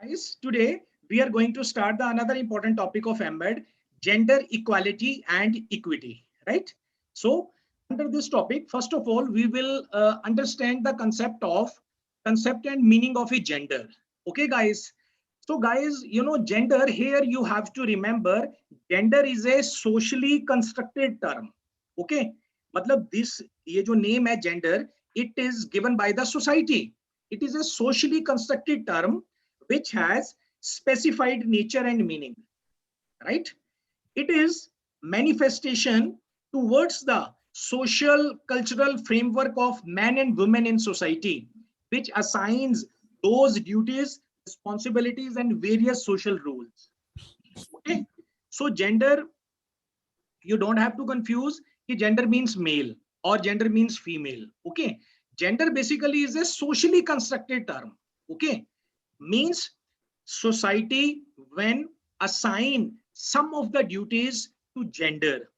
Guys, today we are going to start the another important topic of embed, gender equality and equity, right? So under this topic, first of all, we will understand the concept and meaning of a gender. Okay, guys. So guys, gender here you have to remember gender is a socially constructed term. Okay, मतलब this ये जो name है gender, it is given by the society. It is a socially constructed term which has specified nature and meaning, right? It is manifestation towards the social cultural framework of men and women in society, which assigns those duties, responsibilities, and various social rules. Okay, so gender, you don't have to confuse कि gender means male or gender means female. Okay, gender basically is a socially constructed term. Okay, means society when assign some of the duties to gender.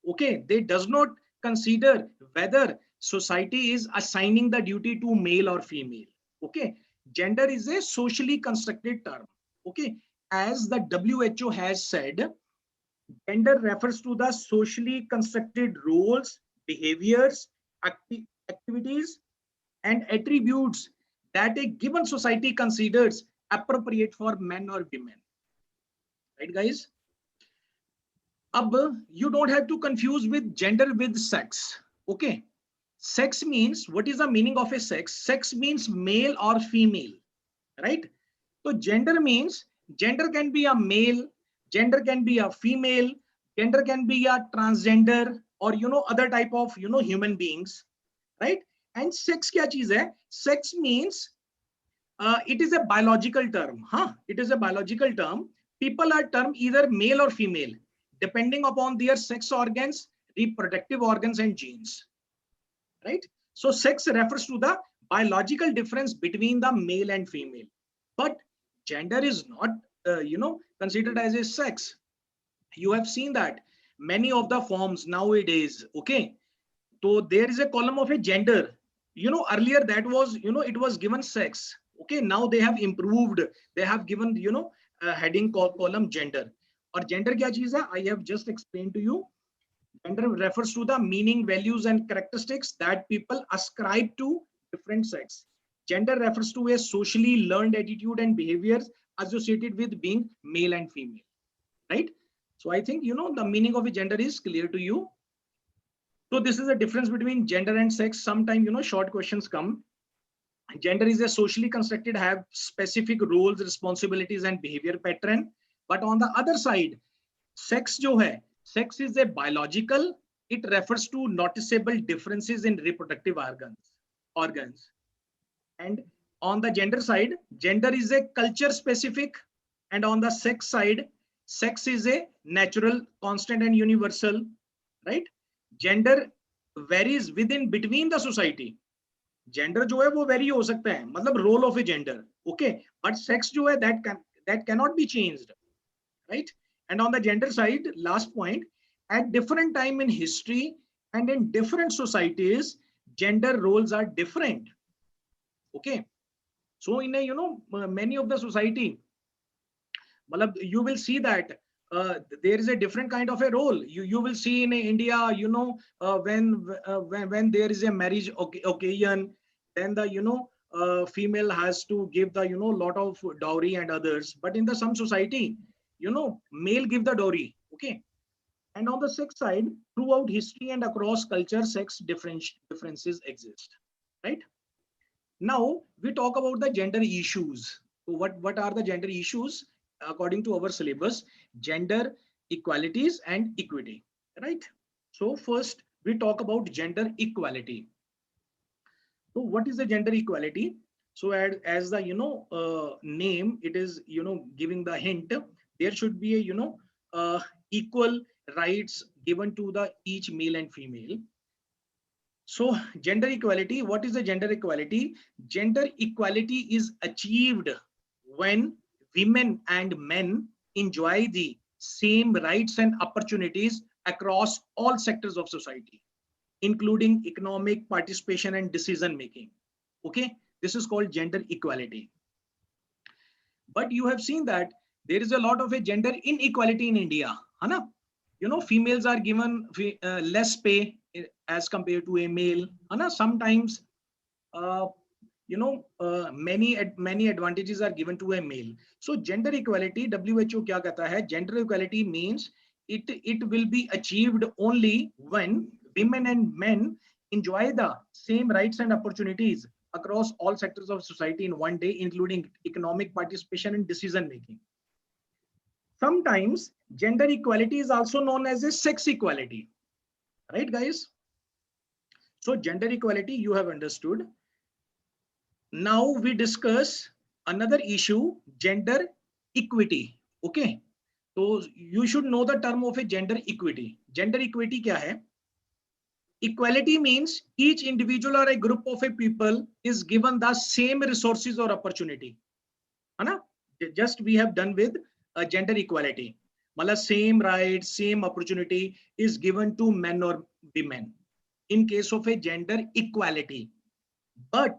Okay, they does not consider whether society is assigning the duty to male or female. Okay, gender is a socially constructed term. Okay, as the WHO has said, gender refers to the socially constructed roles, behaviors, activities, and attributes that a given society considers appropriate for men or women. Right, guys? Ab, you don't have to confuse with gender with sex. Okay. Sex means, what is the meaning of a sex? Sex means male or female. Right? So gender means, gender can be a male, gender can be a female, gender can be a transgender, or other type of human beings, right? And sex kya cheez hai? Sex means it is a biological term, huh? It is a biological term. People are termed either male or female depending upon their sex organs, reproductive organs, and genes, right? So sex refers to the biological difference between the male and female, but gender is not considered as a sex. You have seen that many of the forms nowadays. Okay, so there is a column of a gender. Earlier that was, it was given sex. Okay, now they have improved. They have given, a heading column gender. Or gender kya cheez hai? I have just explained to you. Gender refers to the meaning, values, and characteristics that people ascribe to different sex. Gender refers to a socially learned attitude and behaviors associated with being male and female, right? So I think, the meaning of a gender is clear to you. So this is a difference between gender and sex. Sometimes, short questions come. Gender is a socially constructed, have specific roles, responsibilities, and behavior pattern. But on the other side, sex jo hai, sex is a biological. It refers to noticeable differences in reproductive organs. And on the gender side, gender is a culture specific. And on the sex side, sex is a natural, constant, and universal, right? Gender varies within between the society. Gender जो है वो vary हो सकता है, मतलब role of a gender. Okay, but sex जो है that cannot be changed, right? And on the gender side, last point, at different time in history and in different societies, gender roles are different. Okay, so in a many of the society, you will see that there is a different kind of a role. You will see in India, when there is a marriage occasion, then the female has to give the lot of dowry and others. But in the some society, male give the dowry. Okay, and on the sex side, throughout history and across culture, sex differences exist, right? Now we talk about the gender issues. So what are the gender issues according to our syllabus? Gender equalities and equity, right? So first we talk about gender equality. So what is the gender equality? So as the name, it is giving the hint, there should be a equal rights given to the each male and female. So gender equality, what is the gender equality? Gender equality is achieved when women and men enjoy the same rights and opportunities across all sectors of society, including economic participation and decision making. Okay, this is called gender equality. but you have seen that there is a lot of a gender inequality in India, है ना? You know, females are given less pay as compared to a male, है ना? Sometimes many advantages are given to a male. So gender equality, WHO क्या कहता है? Gender equality means it will be achieved only when women and men enjoy the same rights and opportunities across all sectors of society in one day, including economic participation and decision making. Sometimes gender equality is also known as a sex equality, right guys? So gender equality you have understood. Now we discuss another issue, gender equity. Okay, so you should know the term of a gender equity. Gender equity क्या है? Equality means each individual or a group of a people is given the same resources or opportunity. है ना? Just we have done with gender equality. मतलब same rights, same opportunity is given to men or women in case of a gender equality. But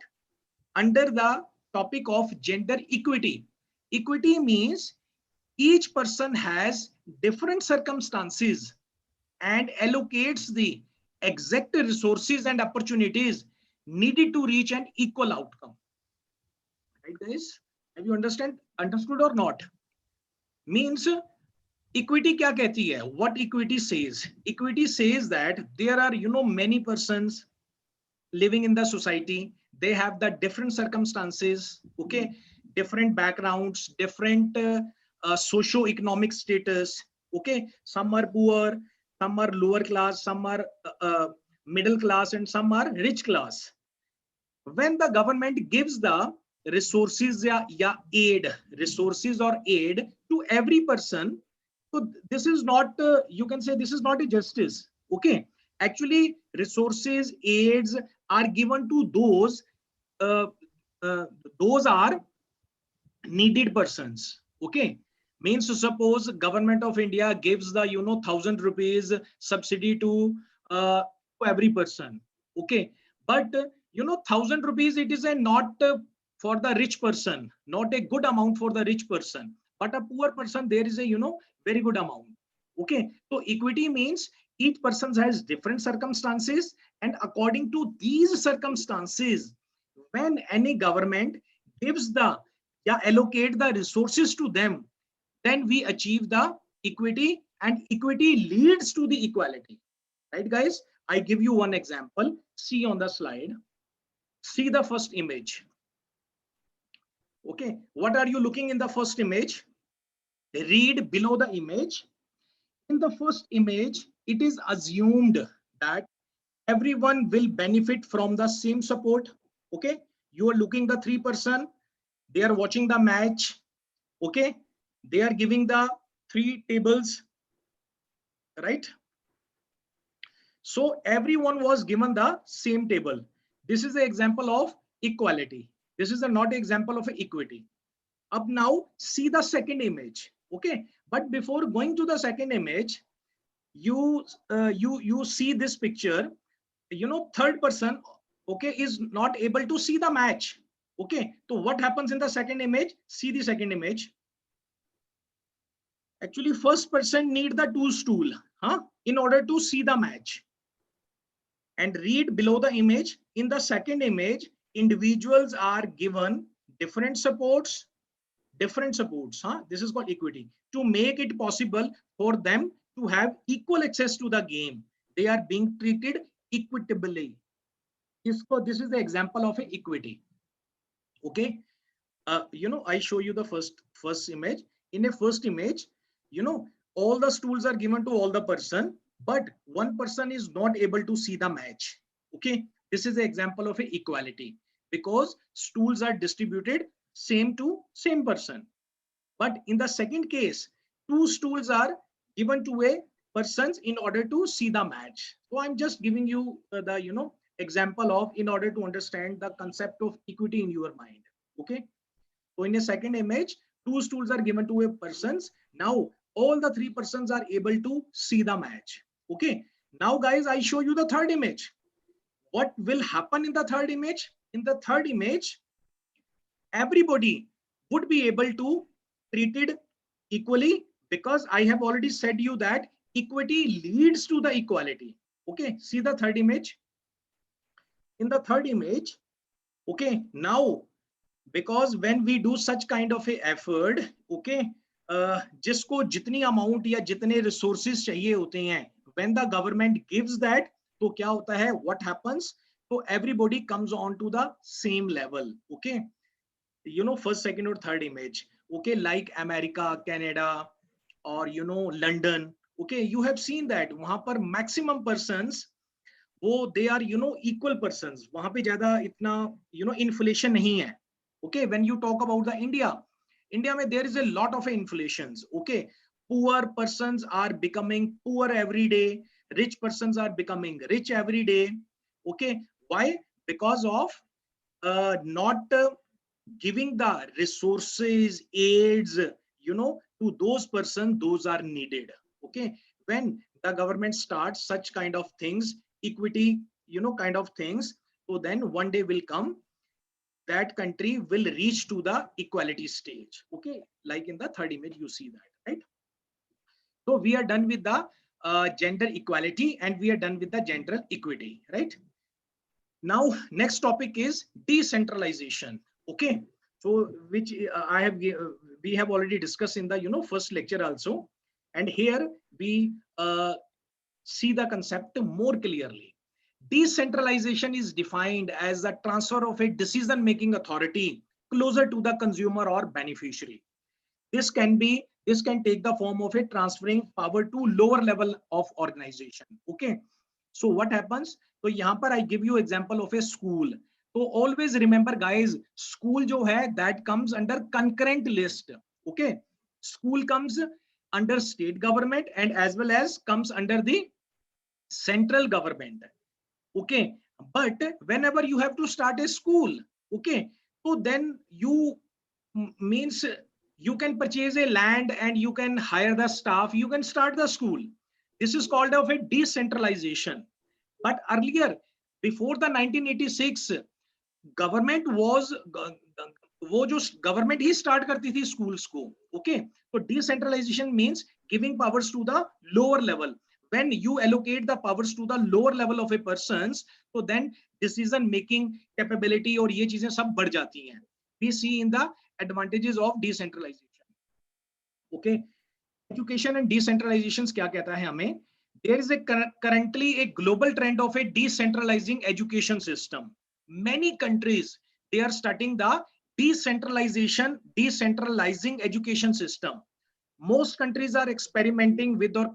under the topic of gender equity, equity means each person has different circumstances and allocates the exact resources and opportunities needed to reach an equal outcome. Right guys, have you understood or not? Means equity क्या कहती है? What equity says? Equity says that there are many persons living in the society. They have the different circumstances, okay, different backgrounds, different socio-economic status, okay. Some are poor, some are lower class, some are middle class, and some are rich class. When the government gives the resources resources or aid to every person, so this is not you can say this is not a justice, okay. Actually resources, aids are given to those are needed persons, okay. Means suppose government of India gives the 1,000 rupees subsidy to every person, okay, but 1,000 rupees, it is a not for the rich person, not a good amount for the rich person, but a poor person there is a very good amount, okay. So equity means each person has different circumstances, and according to these circumstances, when any government gives the allocate the resources to them, then we achieve the equity, and equity leads to the equality, right guys? I give you one example. See on the slide, see the first image, okay. What are you looking in the first image? Read below the image. In the first image, it is assumed that everyone will benefit from the same support, okay. You are looking the 3 person, they are watching the match, okay. They are giving the 3 tables, right? So everyone was given the same table. This is the example of equality. This is not an example of equity. Up now see the second image, okay. But before going to the second image, you see this picture, third person, okay, is not able to see the match, okay. So what happens in the second image? See the second image. Actually first person need the 2 stool in order to see the match. And read below the image. In the second image, individuals are given different supports. This is called equity, to make it possible for them to have equal access to the game. They are being treated equitably. This is the example of equity, okay. I show you the first image. In a first image, all the stools are given to all the person, but one person is not able to see the match, okay. This is the example of equality, because stools are distributed same to same person. But in the second case, 2 stools are given to a persons in order to see the match. So I'm just giving you the example of, in order to understand the concept of equity in your mind, okay. So in a second image, 2 stools are given to a persons. Now all the 3 persons are able to see the match, okay. Now guys, I show you the third image. What will happen in the third image? In the third image, everybody would be able to treated equally, because I have already said you that equity leads to the equality. Okay, see the third image. In the third image, okay, now because when we do such kind of a effort, okay, जिसको जितनी amount या जितने resources चाहिए होते हैं, when the government gives that, तो क्या होता है, what happens, so everybody comes on to the same level. Okay, you know, first, second or third image, okay, like America, Canada, or you know, London. Okay, you have seen that वहां पर maximum persons, वो they are you know equal persons, वहां पे ज्यादा इतना you know inflation नहीं है. Okay, when you talk about the India में there is a lot of inflations. Okay, poor persons are becoming poor every day, rich persons are becoming rich every day. Okay, why? Because of not giving the resources, aids, you know, to those persons those are needed. Okay, when the government starts such kind of things, equity, you know, kind of things, so then one day will come that country will reach to the equality stage. Okay, like in the third image you see that, right? So we are done with the gender equality and we are done with the gender equity, right? Now next topic is decentralization. Okay, so which we have already discussed in the you know first lecture also, and here we see the concept more clearly. Decentralization is defined as the transfer of a decision-making authority closer to the consumer or beneficiary. This can take the form of a transferring power to lower level of organization. Okay, so what happens? So यहाँ पर I give you example of a school. So always remember guys, school जो है that comes under concurrent list. Okay, school comes under state government and as well as comes under the central government. Okay, but whenever you have to start a school, okay, so then you means you can purchase a land and you can hire the staff, you can start the school. This is called of a decentralization. But earlier, before the 1986, government was वो जो government ही start करती थी schools को. Okay, तो decentralisation means giving powers to the lower level. when you allocate the powers to the lower level of a persons, so then decision making capability और ये चीजें सब बढ़ जाती हैं. we see in the advantages of decentralization. okay, education and decentralization क्या कहता है हमें? There is a currently a global trend of a decentralizing education system. Many countries they are starting the decentralizing education system. Most countries are experimenting with or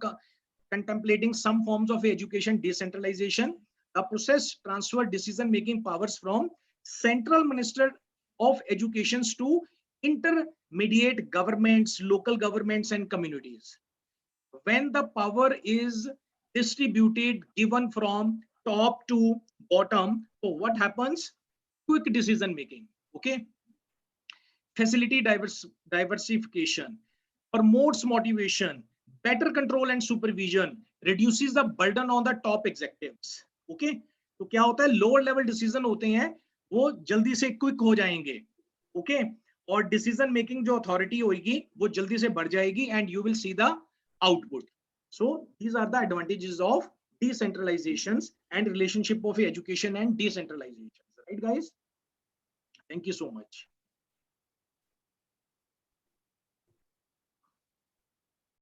contemplating some forms of education decentralization. The process transfer decision making powers from central minister of education to intermediate governments, local governments and communities. When the power is distributed, given from top to bottom, so what happens? Quick decision making. Okay, facility diversification, promotes motivation, better control and supervision, reduces the burden on the top executives. Okay, तो क्या होता है, lower level decision होते हैं वो जल्दी से quick हो जाएंगे. ओके, और डिसीजन मेकिंग जो अथॉरिटी होगी वो जल्दी से बढ़ जाएगी and you will see the output. So these are the advantages of decentralizations and relationship of education and decentralization. Right, guys? Thank you so much.